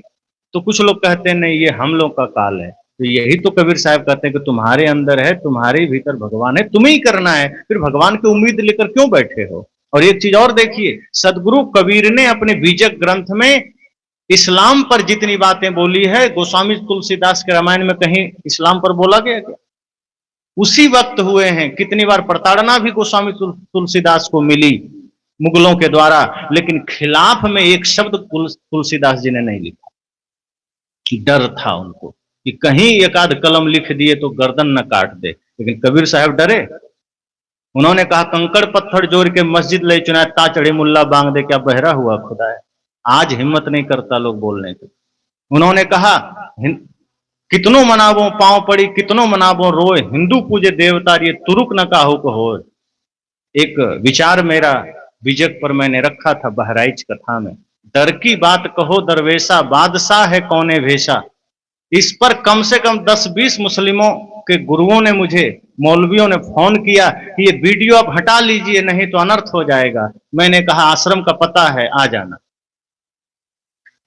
Speaker 1: तो कुछ लोग कहते हैं नहीं ये हम लोग का काल है। तो यही तो कबीर साहब कहते हैं कि तुम्हारे अंदर है, तुम्हारे भीतर भगवान है, तुम्हें ही करना है, फिर भगवान की उम्मीद लेकर क्यों बैठे हो? और एक चीज और देखिए, सदगुरु कबीर ने अपने बीजक ग्रंथ में इस्लाम पर जितनी बातें बोली है, गोस्वामी तुलसीदास के रामायण में कहीं इस्लाम पर बोला गया क्या? उसी वक्त हुए हैं। कितनी बार प्रताड़ना भी गोस्वामी तुलसीदास को मिली मुगलों के द्वारा, लेकिन खिलाफ में एक शब्द तुलसीदास जी ने नहीं लिखा। डर था उनको कि कहीं एक आध कलम लिख दिए तो गर्दन न काट दे, लेकिन कबीर साहब डरे। उन्होंने कहा कंकड़ पत्थर जोड़ के मस्जिद ले चुना, ता चढ़े मुल्ला बांग दे, क्या बहरा हुआ खुदा है। आज हिम्मत नहीं करता लोग बोलने की। उन्होंने कहा कितनों मनावो पांव पड़ी, कितनों मनावो रोए, हिंदू पूजे देवता ये तुरुक न काहू को हो। एक विचार मेरा बीजक पर मैंने रखा था बहराइच कथा में, डर की बात कहो दरवेशा, बादशाह है कौने भेषा। इस पर कम से कम 10-20 मुस्लिमों के गुरुओं ने, मुझे मौलवियों ने फोन किया कि ये वीडियो आप हटा लीजिए नहीं तो अनर्थ हो जाएगा। मैंने कहा आश्रम का पता है, आ जाना,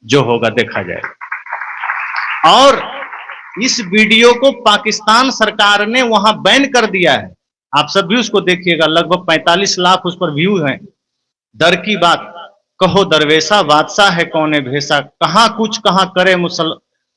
Speaker 1: जो होगा देखा जाएगा। और इस वीडियो को पाकिस्तान सरकार ने वहां बैन कर दिया है, आप सब भी उसको देखिएगा, लगभग 45 लाख उस पर व्यू हैं। डर की बात कहो दरवेशा, बादशाह है कौने भेषा, कहां कुछ कहां करे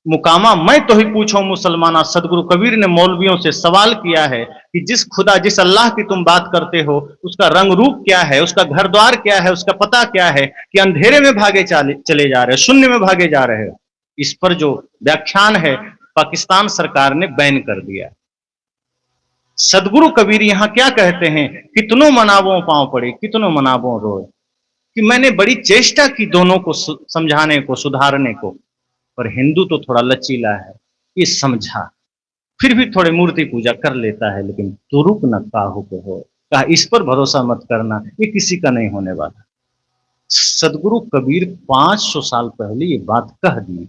Speaker 1: मुकामा, मैं तो ही पूछो मुसलमाना। सदगुरु कबीर ने मौलवियों से सवाल किया है कि जिस खुदा, जिस अल्लाह की तुम बात करते हो, उसका रंग रूप क्या है, उसका घर द्वार क्या है, उसका पता क्या है, कि अंधेरे में भागे चले जा रहे हो, शून्य में भागे जा रहे हो। इस पर जो व्याख्यान है पाकिस्तान सरकार ने बैन कर दिया। सदगुरु कबीर यहां क्या कहते हैं, कितनों मनावों पांव पड़े, कितनों मनावों रोए, कि मैंने बड़ी चेष्टा की दोनों को समझाने को, सुधारने को, पर हिंदू तो थोड़ा लचीला है, ये समझा, फिर भी थोड़े मूर्ति पूजा कर लेता है, लेकिन तुरुक न काहू को हो, कहा इस पर भरोसा मत करना, ये किसी का नहीं होने वाला। सदगुरु कबीर 500 साल पहले ये बात कह दी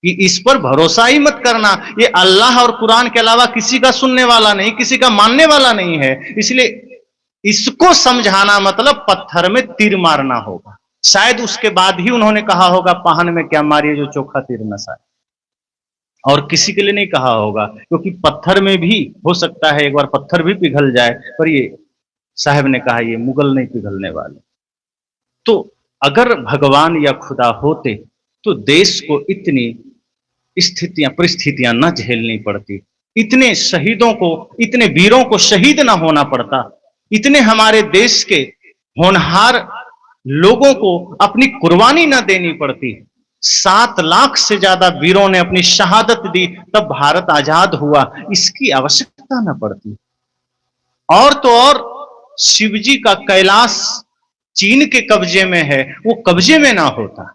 Speaker 1: कि इस पर भरोसा ही मत करना, ये अल्लाह और कुरान के अलावा किसी का सुनने वाला नहीं, किसी का मानने वाला नहीं है। इसलिए इसको समझाना मतलब पत्थर में तीर मारना होगा। शायद उसके बाद ही उन्होंने कहा होगा, पाहन में क्या मारिए जो चोखा तीर न साए, और किसी के लिए नहीं कहा होगा, क्योंकि पत्थर में भी हो सकता है एक बार पत्थर भी पिघल जाए, पर ये साहब ने कहा ये मुगल नहीं पिघलने वाले। तो अगर भगवान या खुदा होते तो देश को इतनी स्थितियां परिस्थितियां न झेलनी पड़ती, इतने शहीदों को, इतने वीरों को शहीद ना होना पड़ता, इतने हमारे देश के होनहार लोगों को अपनी कुर्बानी न देनी पड़ती। 7 लाख से ज्यादा वीरों ने अपनी शहादत दी, तब भारत आजाद हुआ, इसकी आवश्यकता न पड़ती। और तो और शिवजी का कैलाश चीन के कब्जे में है, वो कब्जे में ना होता।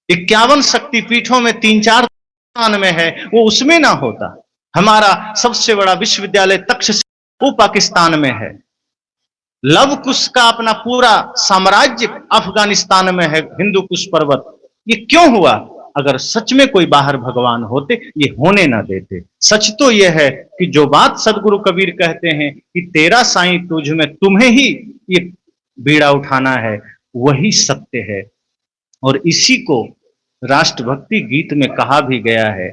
Speaker 1: 51 शक्तिपीठों में 3-4 स्थान में है, वो उसमें ना होता। हमारा सबसे बड़ा विश्वविद्यालय तक्षशिला वो पाकिस्तान में है। लव कुश का अपना पूरा साम्राज्य अफगानिस्तान में है, हिंदू कुश पर्वत। ये क्यों हुआ? अगर सच में कोई बाहर भगवान होते ये होने ना देते। सच तो यह है कि जो बात सदगुरु कबीर कहते हैं कि तेरा साईं तुझ में, तुम्हें ही ये बीड़ा उठाना है, वही सत्य है। और इसी को राष्ट्रभक्ति गीत में कहा भी गया है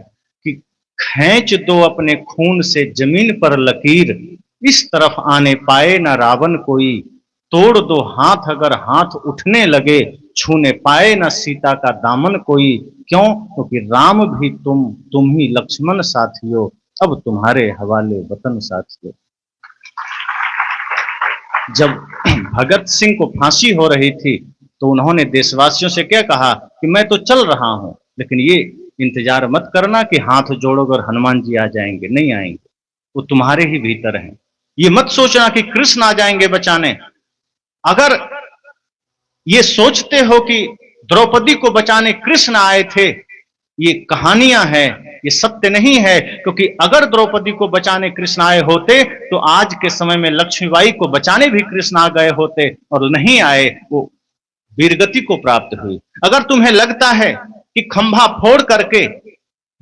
Speaker 1: कि खींच दो अपने खून से जमीन पर लकीर, इस तरफ आने पाए ना रावण कोई, तोड़ दो हाथ अगर हाथ उठने लगे, छूने पाए ना सीता का दामन कोई। क्यों? क्योंकि राम भी तुम ही लक्ष्मण साथियों, अब तुम्हारे हवाले वतन साथियों। जब भगत सिंह को फांसी हो रही थी तो उन्होंने देशवासियों से क्या कहा कि मैं तो चल रहा हूं, लेकिन ये इंतजार मत करना कि हाथ जोड़ोगे और हनुमान जी आ जाएंगे, नहीं आएंगे, वो तुम्हारे ही भीतर हैं। ये मत सोचना कि कृष्ण आ जाएंगे बचाने। अगर ये सोचते हो कि द्रौपदी को बचाने कृष्ण आए थे, ये कहानियां हैं, ये सत्य नहीं है। क्योंकि अगर द्रौपदी को बचाने कृष्ण आए होते तो आज के समय में लक्ष्मीबाई को बचाने भी कृष्ण आ गए होते, और नहीं आए, वो वीरगति को प्राप्त हुई। अगर तुम्हें लगता है कि खंभा फोड़ करके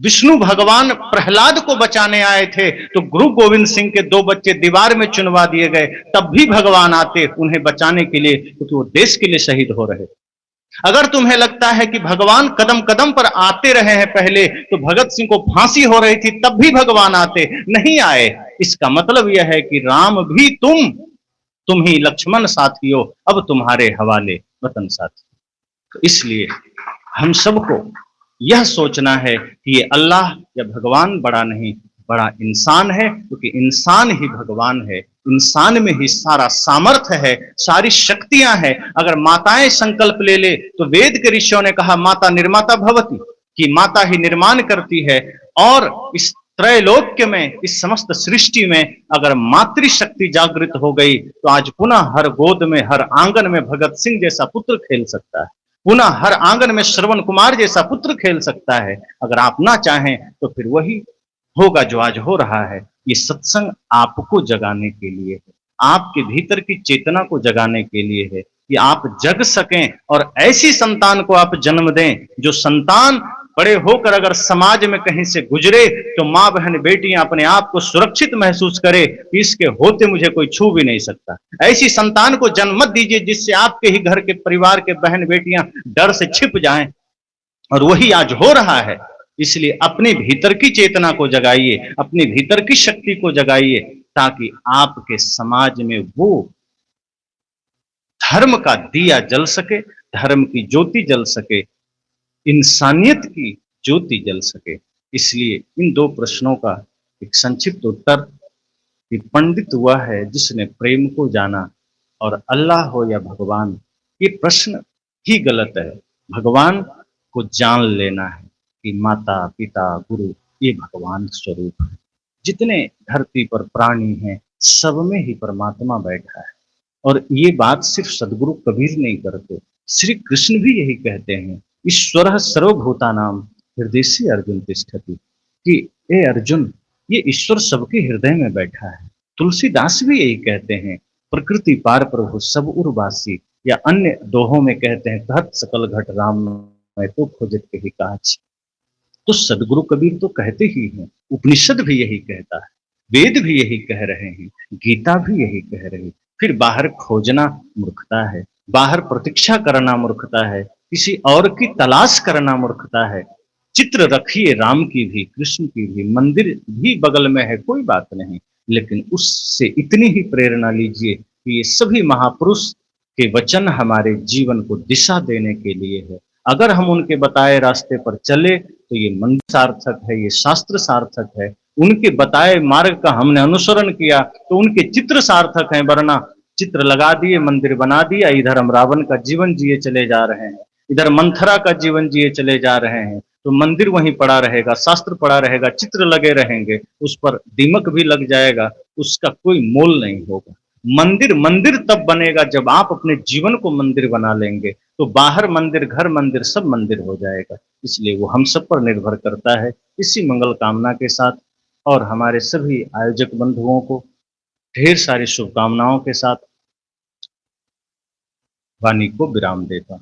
Speaker 1: विष्णु भगवान प्रहलाद को बचाने आए थे तो गुरु गोविंद सिंह के 2 बच्चे दीवार में चुनवा दिए गए, तब भी भगवान आते उन्हें बचाने के लिए, क्योंकि वो देश के लिए शहीद हो रहे। अगर तुम्हें लगता है कि भगवान कदम कदम पर आते रहे हैं पहले, तो भगत सिंह को फांसी हो रही थी तब भी भगवान आते, नहीं आए। इसका मतलब यह है कि राम भी तुम ही लक्ष्मण साथियों, अब तुम्हारे हवाले वतन साथियों। तो इसलिए हम सबको यह सोचना है कि ये अल्लाह या भगवान बड़ा नहीं, बड़ा इंसान है, क्योंकि इंसान ही भगवान है। इंसान में ही सारा सामर्थ्य है, सारी शक्तियां हैं। अगर माताएं संकल्प ले ले तो वेद के ऋषियों ने कहा माता निर्माता भवति, कि माता ही निर्माण करती है। और इस त्रैलोक्य में, इस समस्त सृष्टि में अगर मातृशक्ति जागृत हो गई तो आज पुनः हर गोद में, हर आंगन में भगत सिंह जैसा पुत्र खेल सकता है, पुनः हर आंगन में श्रवण कुमार जैसा पुत्र खेल सकता है। अगर आप ना चाहें तो फिर वही होगा जो आज हो रहा है। ये सत्संग आपको जगाने के लिए है, आपके भीतर की चेतना को जगाने के लिए है, कि आप जग सकें और ऐसी संतान को आप जन्म दें जो संतान बड़े होकर अगर समाज में कहीं से गुजरे तो मां बहन बेटियां अपने आप को सुरक्षित महसूस करे कि इसके होते मुझे कोई छू भी नहीं सकता। ऐसी संतान को जन्म मत दीजिए जिससे आपके ही घर के परिवार के बहन बेटियां डर से छिप जाएं, और वही आज हो रहा है। इसलिए अपने भीतर की चेतना को जगाइए, अपने भीतर की शक्ति को जगाइए, ताकि आपके समाज में वो धर्म का दिया जल सके, धर्म की ज्योति जल सके, इंसानियत की ज्योति जल सके। इसलिए इन 2 प्रश्नों का एक संक्षिप्त उत्तर कि पंडित वह है जिसने प्रेम को जाना, और अल्लाह हो या भगवान, ये प्रश्न ही गलत है। भगवान को जान लेना है कि माता पिता गुरु ये भगवान स्वरूप है। जितने धरती पर प्राणी हैं, सब में ही परमात्मा बैठा है। और ये बात सिर्फ सदगुरु कबीर नहीं करते, श्री कृष्ण भी यही कहते हैं, ईश्वर सर्वभूतानां हृदयेषु अर्जुन तिष्ठति, कि ए अर्जुन, ये ईश्वर सबके हृदय में बैठा है। तुलसीदास भी यही कहते हैं, प्रकृति पार प्रभु सब उर्वासी, या अन्य दोहों में कहते हैं, कहत सकल घट राम मैं तो खोजत के ही काज। तो सदगुरु कबीर तो कहते ही हैं, उपनिषद भी यही कहता है, वेद भी यही कह रहे हैं, गीता भी यही कह रही है। फिर बाहर खोजना मूर्खता है, बाहर प्रतीक्षा करना मूर्खता है, किसी और की तलाश करना मूर्खता है। चित्र रखिए राम की भी, कृष्ण की भी, मंदिर भी बगल में है, कोई बात नहीं, लेकिन उससे इतनी ही प्रेरणा लीजिए कि ये सभी महापुरुष के वचन हमारे जीवन को दिशा देने के लिए है। अगर हम उनके बताए रास्ते पर चले तो ये मंदिर सार्थक है, ये शास्त्र सार्थक है। उनके बताए मार्ग का हमने अनुसरण किया तो उनके चित्र सार्थक हैं, वरना चित्र लगा दिए, मंदिर बना दिया, इधर हम रावण का जीवन जिए चले जा रहे हैं, इधर मंथरा का जीवन जिए चले जा रहे हैं। तो मंदिर वहीं पड़ा रहेगा, शास्त्र पड़ा रहेगा, चित्र लगे रहेंगे, उस पर दीमक भी लग जाएगा, उसका कोई मोल नहीं होगा। मंदिर मंदिर तब बनेगा जब आप अपने जीवन को मंदिर बना लेंगे, तो बाहर मंदिर, घर मंदिर, सब मंदिर हो जाएगा। इसलिए वो हम सब पर निर्भर करता है। इसी मंगल कामना के साथ और हमारे सभी आयोजक बंधुओं को ढेर सारी शुभकामनाओं के साथ वाणी को विराम देता हूं।